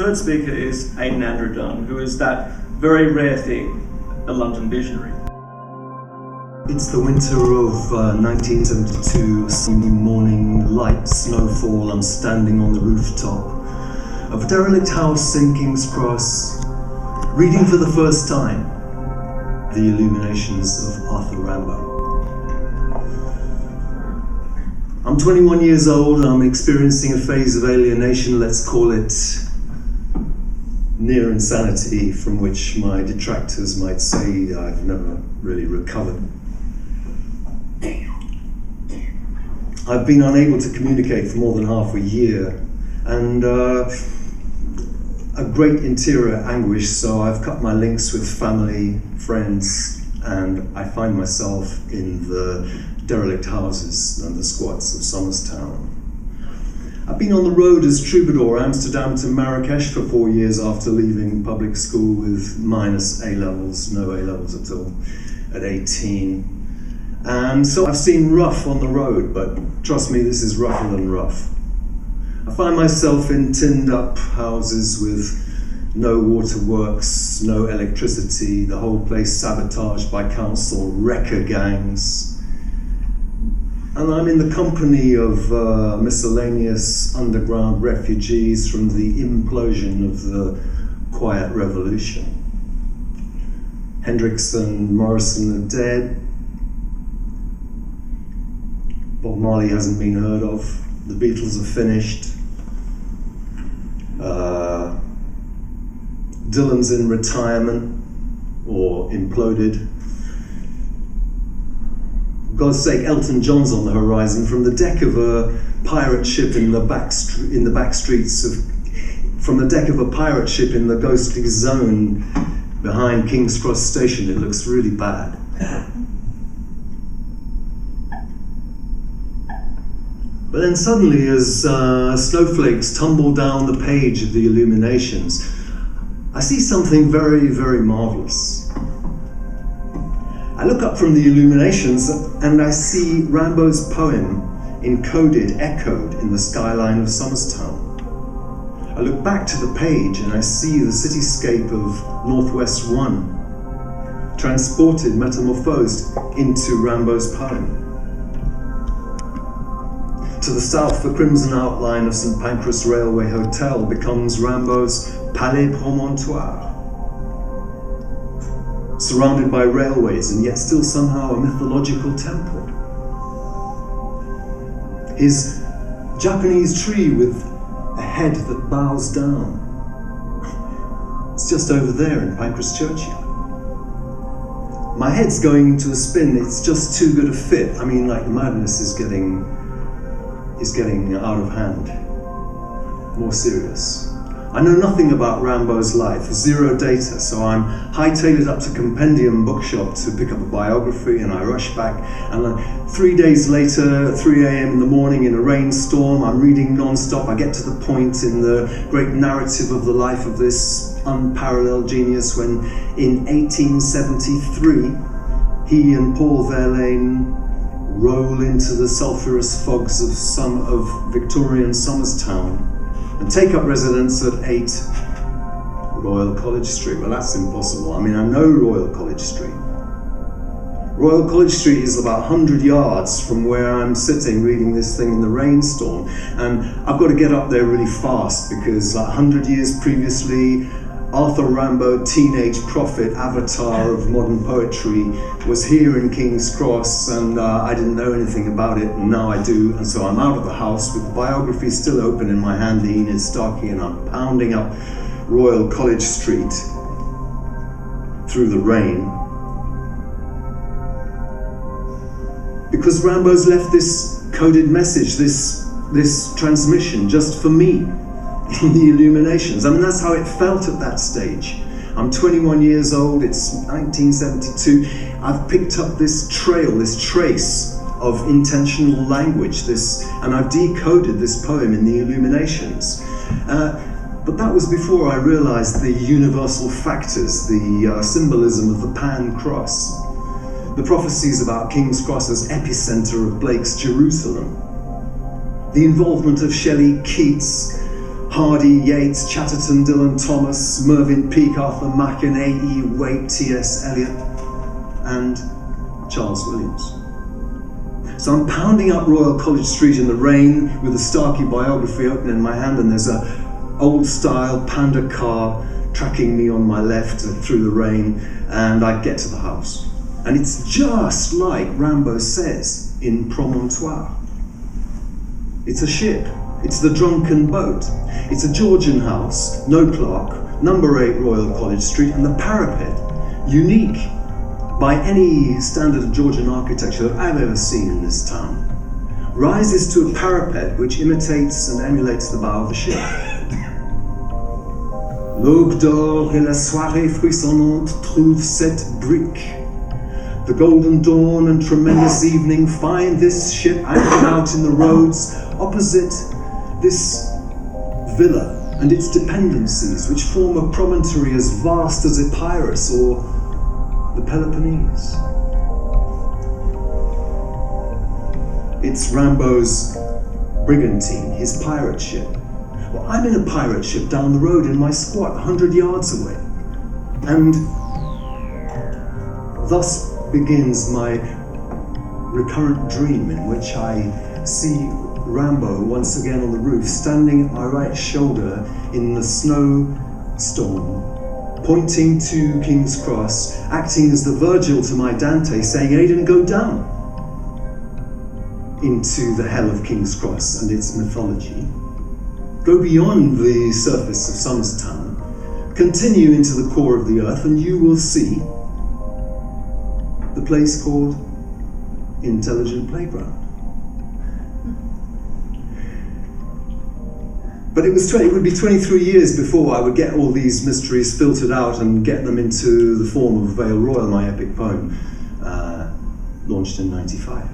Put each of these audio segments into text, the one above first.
third speaker is Aidan, who is that very rare thing, a London visionary. It's the winter of 1972, sunny morning, light snowfall. I'm standing on the rooftop of a derelict house in King's Cross, reading for the first time the Illuminations of Arthur Rimbaud. I'm 21 years old and I'm experiencing a phase of alienation, let's call it near insanity, from which my detractors might say I've never really recovered. I've been unable to communicate for more than half a year, and a great interior anguish, so I've cut my links with family, friends, and I find myself in the derelict houses and the squats of Somerstown. I've been on the road as troubadour, Amsterdam to Marrakesh for 4 years after leaving public school with minus A-levels, no A-levels at all, at 18. And so I've seen rough on the road, but trust me, this is rougher than rough. I find myself in tinned up houses with no waterworks, no electricity, the whole place sabotaged by council wrecker gangs. And I'm in the company of miscellaneous underground refugees from the implosion of the Quiet Revolution. Hendrix and Morrison are dead. Bob Marley hasn't been heard of. The Beatles are finished. Dylan's in retirement or imploded. For God's sake, Elton John's on the horizon from the deck of a pirate ship in the back streets of, from the deck of a pirate ship in the ghostly zone behind King's Cross Station. It looks really bad. But then suddenly, as snowflakes tumble down the page of the Illuminations, I see something very, very marvelous. I look up from the Illuminations and I see Rimbaud's poem encoded, echoed in the skyline of Somerstown. I look back to the page and I see the cityscape of Northwest 1, transported, metamorphosed into Rimbaud's poem. To the south, the crimson outline of St. Pancras Railway Hotel becomes Rimbaud's Palais Promontoire, surrounded by railways and yet still somehow a mythological temple. His Japanese tree with a head that bows down, it's just over there in Pancras Churchyard. My head's going into a spin, it's just too good a fit. I mean, like, madness is getting out of hand, more serious. I know nothing about Rimbaud's life, zero data, so I'm hightailed it up to Compendium Bookshop to pick up a biography, and I rush back, and 3 days later, 3 a.m. in the morning in a rainstorm, I'm reading non-stop. I get to the point in the great narrative of the life of this unparalleled genius when, in 1873, he and Paul Verlaine roll into the sulphurous fogs of Victorian Somerstown and take up residence at 8 Royal College Street. Well, that's impossible. I mean, I know Royal College Street. Royal College Street is about 100 yards from where I'm sitting reading this thing in the rainstorm, and I've got to get up there really fast because 100 years previously, Arthur Rimbaud, teenage prophet, avatar of modern poetry, was here in King's Cross, and I didn't know anything about it, and now I do, and so I'm out of the house with the biography still open in my hand, the Enid Starkey, and I'm pounding up Royal College Street through the rain. Because Rimbaud's left this coded message, this transmission, just for me. In the Illuminations. I mean, that's how it felt at that stage. I'm 21 years old, it's 1972. I've picked up this trail, this trace of intentional language, and I've decoded this poem in the Illuminations. But that was before I realized the universal factors, the symbolism of the Pan Cross, the prophecies about King's Cross as epicenter of Blake's Jerusalem, the involvement of Shelley, Keats, Hardy, Yeats, Chatterton, Dylan Thomas, Mervyn Peake, Arthur Machen, A.E. Waite, T.S. Eliot, and Charles Williams. So I'm pounding up Royal College Street in the rain with a Starkey biography open in my hand, and there's a old-style Panda car tracking me on my left through the rain, and I get to the house. And it's just like Rimbaud says in Promontoire. It's a ship. It's the drunken boat. It's a Georgian house, no clock, number 8 Royal College Street, and the parapet, unique by any standard of Georgian architecture that I've ever seen in this town, rises to a parapet which imitates and emulates the bow of a ship. L'aube d'or et la soirée frissonnante trouve cette brique. The golden dawn and tremendous evening find this ship anchored out in the roads opposite this villa and its dependencies, which form a promontory as vast as Epirus or the Peloponnese. It's Rimbaud's brigantine, his pirate ship. Well, I'm in a pirate ship down the road in my squat, 100 yards away. And thus begins my recurrent dream in which I see Rimbaud once again on the roof, standing at my right shoulder in the snowstorm, pointing to King's Cross, acting as the Virgil to my Dante, saying, Aidan, go down into the hell of King's Cross and its mythology. Go beyond the surface of Somerstown, continue into the core of the earth, and you will see the place called Intelligent Playground. But it would be 23 years before I would get all these mysteries filtered out and get them into the form of Vale Royal, my epic poem, launched in '95.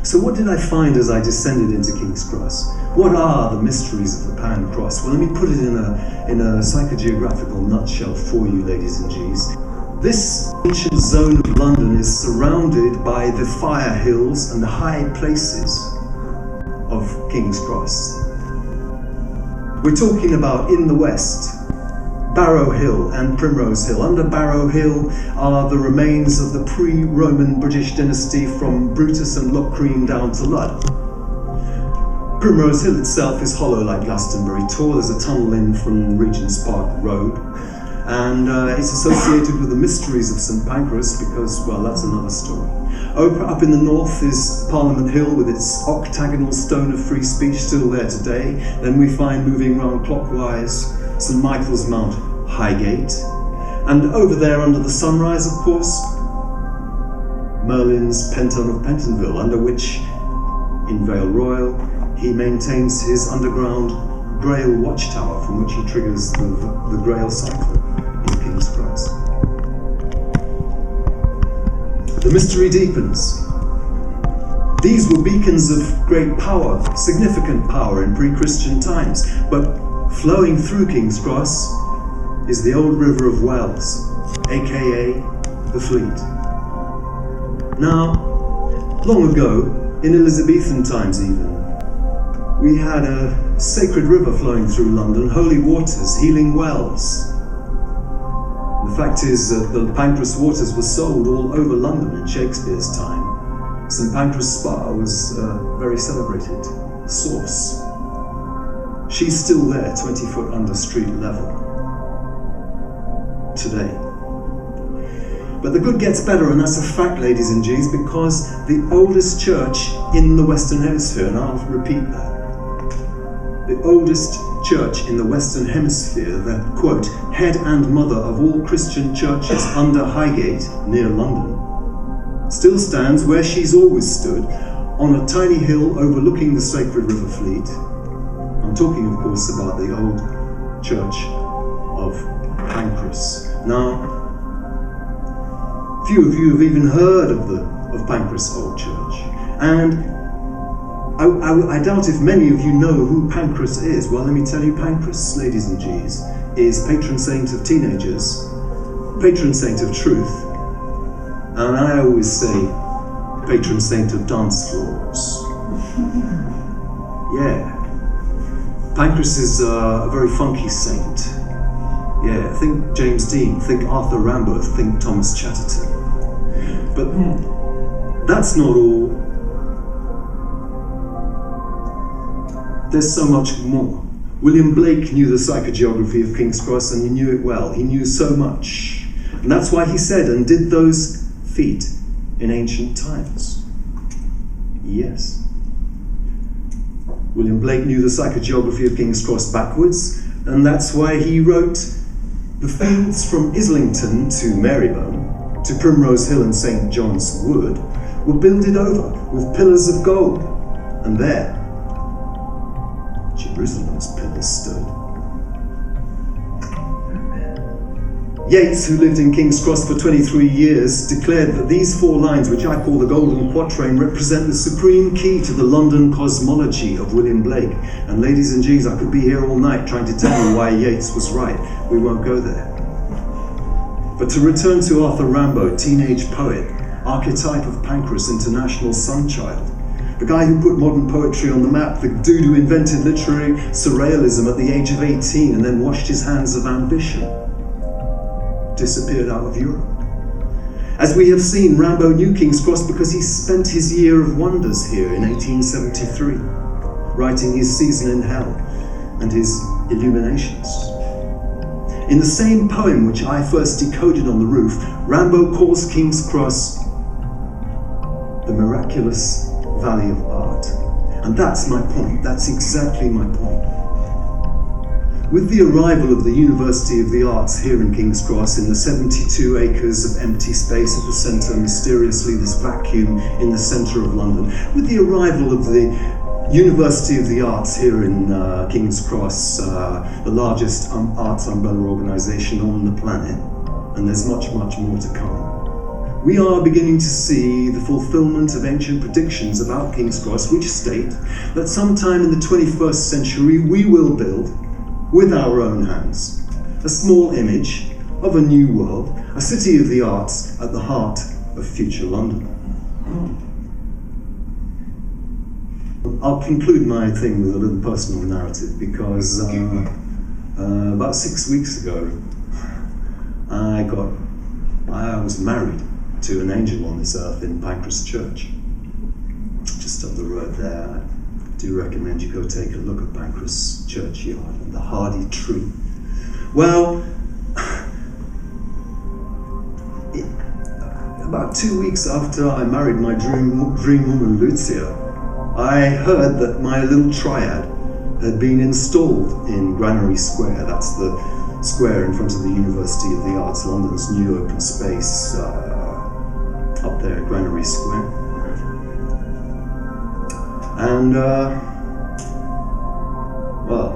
So what did I find as I descended into King's Cross? What are the mysteries of the Pan Cross? Well, let me put it in a psychogeographical nutshell for you, ladies and G's. This ancient zone of London is surrounded by the fire hills and the high places of King's Cross. We're talking about, in the west, Barrow Hill and Primrose Hill. Under Barrow Hill are the remains of the pre-Roman British dynasty from Brutus and Locrine down to Lud. Primrose Hill itself is hollow like Glastonbury Tor. There's a tunnel in from Regent's Park Road, and it's associated with the mysteries of St Pancras because, well, that's another story. Up in the north is Parliament Hill with its octagonal stone of free speech, still there today. Then we find, moving round clockwise, St Michael's Mount Highgate. And over there under the sunrise, of course, Merlin's Penton of Pentonville, under which, in Vale Royal, he maintains his underground Grail watchtower from which he triggers the Grail cycle in King's Cross. The mystery deepens. These were beacons of great power, significant power in pre-Christian times, but flowing through King's Cross is the old River of Wells, aka the Fleet. Now, long ago, in Elizabethan times even, we had a sacred river flowing through London, holy waters, healing wells. The fact is that the Pancras waters were sold all over London in Shakespeare's time. St Pancras Spa was a very celebrated source. She's still there, 20 foot under street level, today. But the good gets better, and that's a fact, ladies and G's, because the oldest church in the Western Hemisphere, and I'll repeat that, the oldest church in the Western Hemisphere, the, quote, head and mother of all Christian churches under Highgate, near London, still stands where she's always stood, on a tiny hill overlooking the sacred River Fleet. I'm talking, of course, about the old church of Pancras. Now, few of you have even heard of Pancras Old Church, and I doubt if many of you know who Pancras is. Well, let me tell you, Pancras, ladies and G's, is patron saint of teenagers, patron saint of truth, and I always say patron saint of dance floors. Yeah. Pancras is a very funky saint. Yeah, think James Dean, think Arthur Rimbaud, think Thomas Chatterton. But that's not all. There's so much more. William Blake knew the psychogeography of King's Cross, and he knew it well. He knew so much. And that's why he said, and did those feet in ancient times. Yes. William Blake knew the psychogeography of King's Cross backwards, and that's why he wrote, the fields from Islington to Marylebone, to Primrose Hill and St. John's Wood, were builded over with pillars of gold, and there Jerusalem's pillars stood. Yeats, who lived in King's Cross for 23 years, declared that these 4 lines, which I call the Golden Quatrain, represent the supreme key to the London cosmology of William Blake. And ladies and G's, I could be here all night trying to tell you why Yeats was right. We won't go there. But to return to Arthur Rimbaud, teenage poet, archetype of Pancras, international sunchild, the guy who put modern poetry on the map, the dude who invented literary surrealism at the age of 18 and then washed his hands of ambition, disappeared out of Europe. As we have seen, Rimbaud knew King's Cross because he spent his year of wonders here in 1873, writing his Season in Hell and his Illuminations. In the same poem which I first decoded on the roof, Rimbaud calls King's Cross the miraculous Valley of Art. And that's my point. That's exactly my point. With the arrival of the University of the Arts here in King's Cross, in the 72 acres of empty space at the centre, mysteriously this vacuum in the centre of London, with the arrival of the University of the Arts here in King's Cross, the largest arts umbrella organisation on the planet, and there's much, much more to come, we are beginning to see the fulfilment of ancient predictions about King's Cross, which state that sometime in the 21st century we will build, with our own hands, a small image of a new world, a city of the arts at the heart of future London. I'll conclude my thing with a little personal narrative because about 6 weeks ago I was married to an angel on this earth in Pancras Church, just up the road there. I do recommend you go take a look at Pancras Churchyard and the hardy tree. Well, about 2 weeks after I married my dream woman Lucia, I heard that my little triad had been installed in Granary Square. That's the square in front of the University of the Arts, London's new open space, up there at Granary Square. And, well,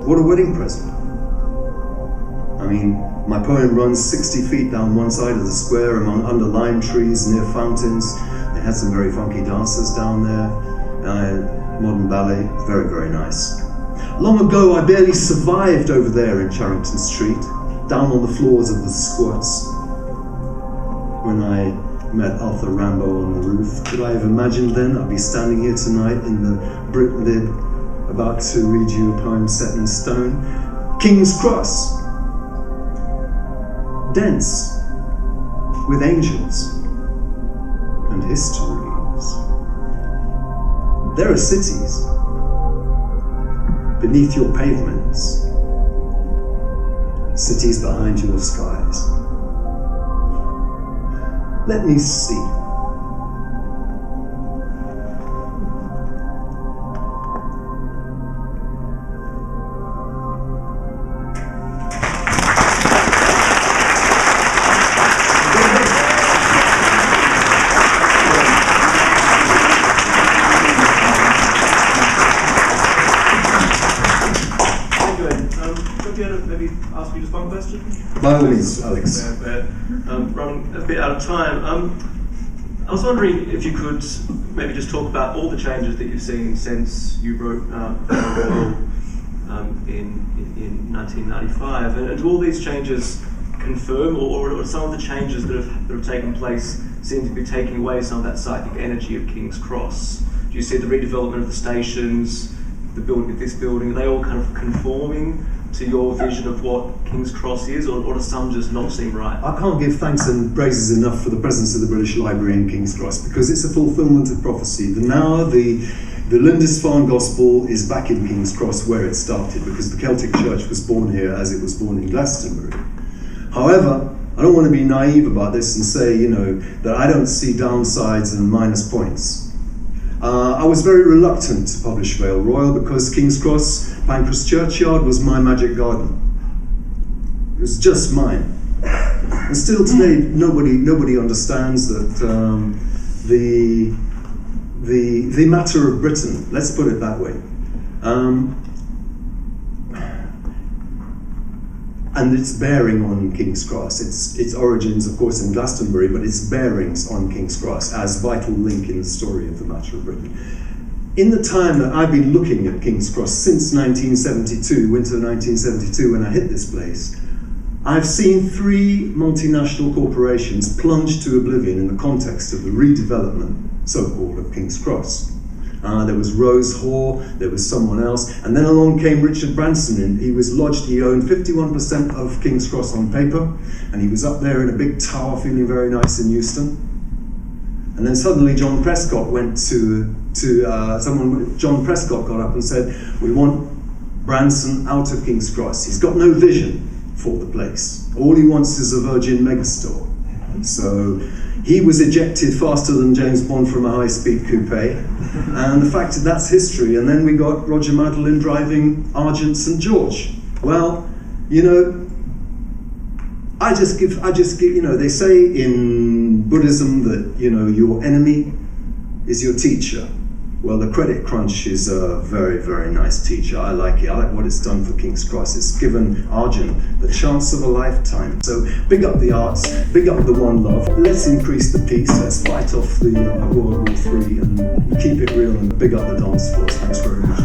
what a wedding present. I mean, my poem runs 60 feet down one side of the square under lime trees near fountains. They had some very funky dancers down there, modern ballet, very, very nice. Long ago, I barely survived over there in Charrington Street, down on the floors of the squats. When I met Arthur Rimbaud on the roof, could I have imagined then I'd be standing here tonight in the brick lib, about to read you a poem set in stone? King's Cross, dense with angels and histories. There are cities beneath your pavements, cities behind your skies. Let me see. Maybe ask you just one question? By all means, Alex. Running a bit out of time. I was wondering if you could maybe just talk about all the changes that you've seen since you wrote in 1995, and do all these changes confirm, or some of the changes that have taken place seem to be taking away some of that psychic energy of King's Cross? Do you see the redevelopment of the stations the building of this building, are they all kind of conforming to your vision of what King's Cross is, or does some just not seem right? I can't give thanks and praises enough for the presence of the British Library in King's Cross, because it's a fulfilment of prophecy. The Lindisfarne Gospel is back in King's Cross where it started, because the Celtic Church was born here as it was born in Glastonbury. However, I don't want to be naive about this and say, that I don't see downsides and minus points. I was very reluctant to publish Vale Royal because King's Cross, Pancras Churchyard was my magic garden. It was just mine. And still today, nobody understands that the matter of Britain, let's put it that way, and its bearing on King's Cross, its origins, of course, in Glastonbury, but its bearings on King's Cross as vital link in the story of the matter of Britain. In the time that I've been looking at King's Cross since 1972, winter 1972, when I hit this place, I've seen 3 multinational corporations plunge to oblivion in the context of the redevelopment, so-called, of King's Cross. There was Rose Hoare, there was someone else, and then along came Richard Branson, and he was lodged, he owned 51% of King's Cross on paper, and he was up there in a big tower feeling very nice in Euston. And then suddenly John Prescott John Prescott got up and said, we want Branson out of King's Cross. He's got no vision for the place. All he wants is a Virgin megastore. So he was ejected faster than James Bond from a high-speed coupe, and the fact that that's history. And then we got Roger Madeline driving Argent St George. Well, I just give. They say in Buddhism that your enemy is your teacher. Well, the Credit Crunch is a very, very nice teacher. I like it. I like what it's done for King's Cross. It's given Argent the chance of a lifetime. So big up the arts, big up the one love. Let's increase the peace. Let's fight off the World War III and keep it real, and big up the dance force. Thanks very much.